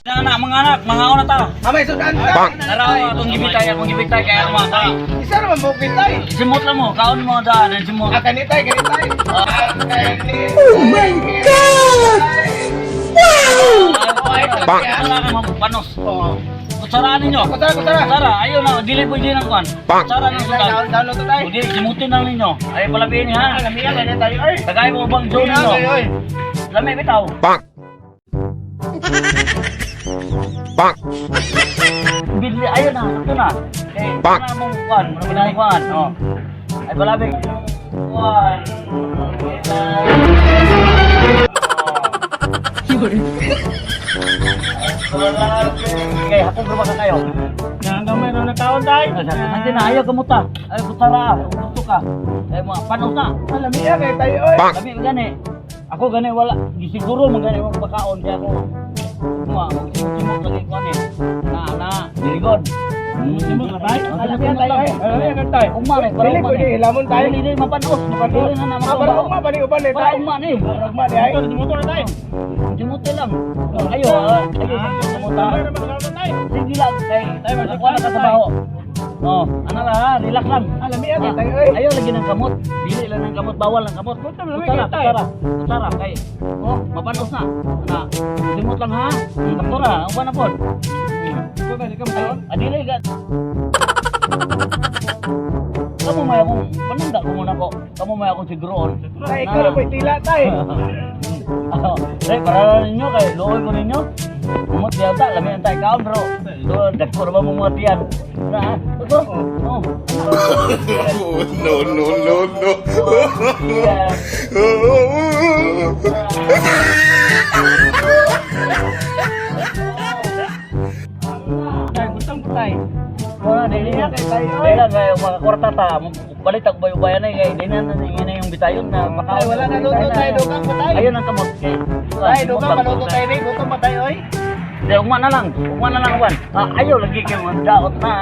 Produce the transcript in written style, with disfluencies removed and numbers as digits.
Mga anak, mga una ta. Amay sudan ka. Naraw akong gibitay kaya maka. Isa naman mo kitay. Simot lang mo, kaon mo da, nan simot. Kanitay. Oh my God! Wow! Wala ka mapanos. Oh. Kutsaraan ninyo. Kutsara, ayaw na, dili po din ang kuan. Kutsara ng sudan. Download to tayo. Hindi, simutin lang ninyo. Ay palabihin ha. Lamiyan ganyan tayo. Ay. Tagay mo bang zone ninyo. Lami bitaw. Bili, ayun na, ito na. Eh, wala mong kuan, wala pinay kuan. Oh. Ay palabing. Kuan. Okay, hakong grupa ka kayo. Gamay na nakaon tayo. Hindi na, ayaw kamuta. Ayaw kutsara, umuto ka. Ay mga panos na. Lamiyan ganyan tayo. Ay. Kami gani. Ako gani wala. Di siguro magani mo pagkaon kaya ako. Magsimot lagi ko ani. Na, dirigod. Simot na tayo. Lamiyan tayo. Umare, para Dili umare. pwede hilamon tayo. Dili mapanos, mapanos na naman. Para ugma bani uban ni Para tayo. umma ni. Ugma di ay. Motor na tayo. Simot lang. Ayo, sumuta. Sige lang kay tayo wala ka sa baho. Oh, ano lang, relax lang. Lamiyan ganyan tayo. Ay. Ayaw lagi ng kamot. Dili lang ng kamot, bawal ng kamot. Kutsara, kay. Oh, mapanos na. Na, simot lang ha. Doktora, ang ba na po? Ito tadi kam tayo. Adili ka. Kamu may akong, pananda ko muna ko. Kamu may akong siguroon. Ay, ikaw na po tila tayo. Para ninyo, kay looy ko ninyo. Umot diya ta, lamihan tayo kaon bro. So, dakor ba mong mga tiyan? Na, ito? Oh. No. Ay, gustong putay. Wala, dili na kay tayo. Dili na kay mga kwarta ta. Balik ak bayo-bayan ay kay dili na yung bitayon na pakaon. Ay, wala na luto tayo. Dugang putay. Ayun ang kamot kay. Ay, dugang maluto tayo. Gutom pa tayo. Ay. Ugma na lang, Juan. Ayaw lagi kayo daot na.